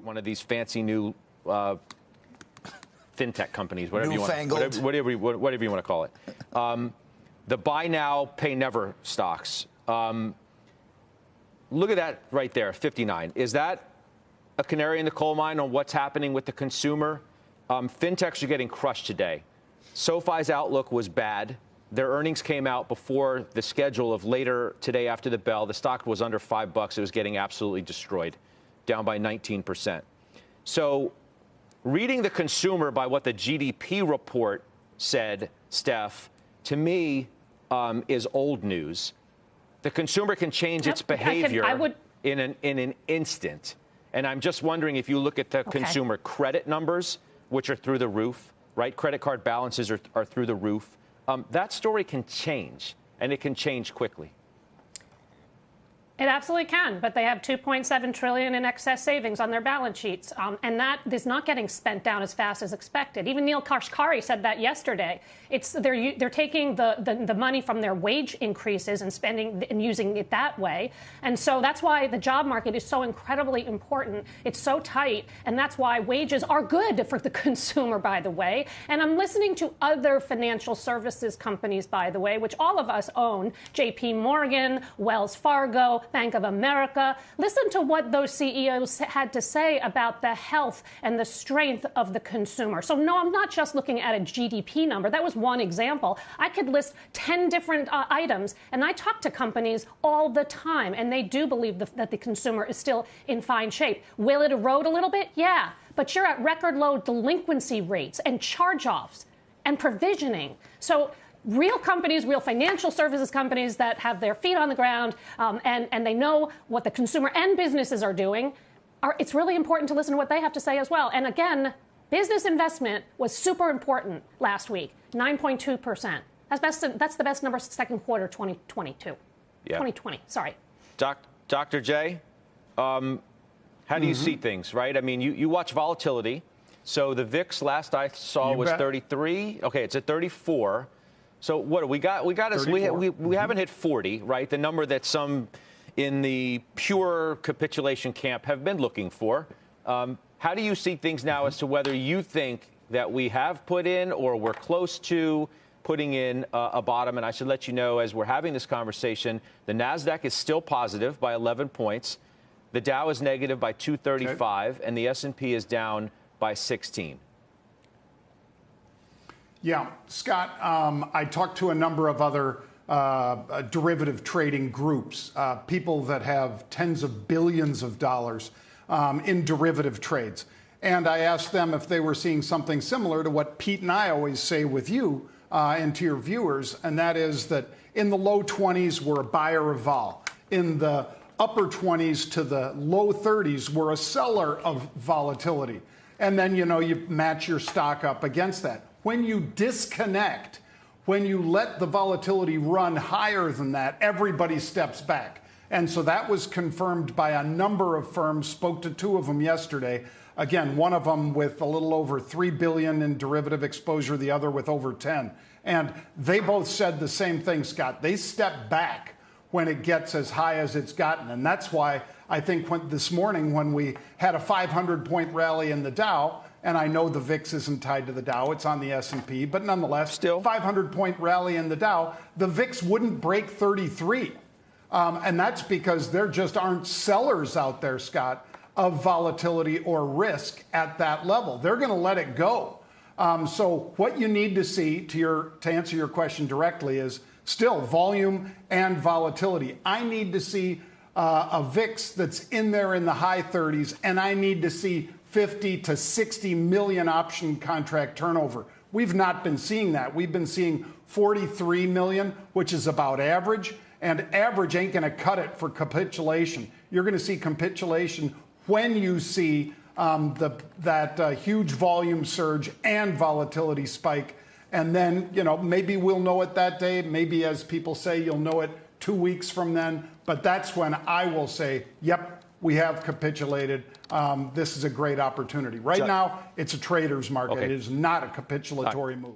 one of these fancy new fintech companies, whatever you want to call it. The buy now, pay never stocks. Look at that right there, 59. Is that a canary in the coal mine on what's happening with the consumer? Fintechs are getting crushed today. SoFi's outlook was bad. Their earnings came out before the schedule of later today after the bell. The stock was under $5. It was getting absolutely destroyed, down by 19%. So reading the consumer by what the GDP report said, Steph, to me is old news. The consumer can change its behavior in an instant. And I'm just wondering if you look at the consumer credit numbers, which are through the roof, right? Credit card balances are through the roof. That story can change, and it can change quickly. It absolutely can, but they have $2.7 trillion in excess savings on their balance sheets, and that is not getting spent down as fast as expected. Even Neil Kashkari said that yesterday. They're taking the money from their wage increases and spending and using it that way, and so that's why the job market is so incredibly important. It's so tight, and that's why wages are good for the consumer, by the way. And I'm listening to other financial services companies, by the way, which all of us own: J.P. Morgan, Wells Fargo, Bank of America. Listen to what those CEOs had to say about the health and the strength of the consumer. So no, I'm not just looking at a GDP number. That was one example. I could list 10 different items, and I talk to companies all the time, and they do believe that the consumer is still in fine shape. Will it erode a little bit? Yeah, but you're at record low delinquency rates and charge-offs and provisioning. So real companies, real financial services companies that have their feet on the ground and they know what the consumer and businesses are doing, it's really important to listen to what they have to say as well. And again, business investment was super important last week, 9.2%. That's the best number second quarter 2022. Yeah. 2020, sorry. Dr. J, how do you see things, right? I mean, you watch volatility. So the VIX last I saw was 33. Okay, it's at 34. So what we got is we haven't hit 40, right? The number that some in the pure capitulation camp have been looking for. How do you see things now as to whether you think that we have put in or we're close to putting in a bottom? And I should let you know, as we're having this conversation, the NASDAQ is still positive by 11 points. The Dow is negative by 235, and the S&P is down by 16. Yeah, Scott, I talked to a number of other derivative trading groups, people that have tens of billions of dollars in derivative trades. And I asked them if they were seeing something similar to what Pete and I always say with you and to your viewers, and that is that in the low 20s, we're a buyer of vol. In the upper 20s to the low 30s, we're a seller of volatility. And then, you match your stock up against that. When you disconnect, when you let the volatility run higher than that, everybody steps back. And so that was confirmed by a number of firms. Spoke to two of them yesterday. Again, one of them with a little over $3 billion in derivative exposure, the other with over 10. And they both said the same thing, Scott. They step back when it gets as high as it's gotten. And that's why I think this morning when we had a 500-point rally in the Dow, and I know the VIX isn't tied to the Dow, it's on the S&P, but nonetheless, still 500-point rally in the Dow, the VIX wouldn't break 33. And that's because there just aren't sellers out there, Scott, of volatility or risk at that level. They're going to let it go. So what you need to see, to answer your question directly, is still volume and volatility. I need to see a VIX that's in there in the high 30s, and I need to see 50 to 60 million option contract turnover. We've not been seeing that. We've been seeing 43 million, which is about average, and average ain't going to cut it for capitulation. You're going to see capitulation when you see that huge volume surge and volatility spike. And then, maybe we'll know it that day. Maybe, as people say, you'll know it 2 weeks from then. But that's when I will say, yep, we have capitulated. This is a great opportunity. Right now, it's a trader's market. Okay. It is not a capitulatory move.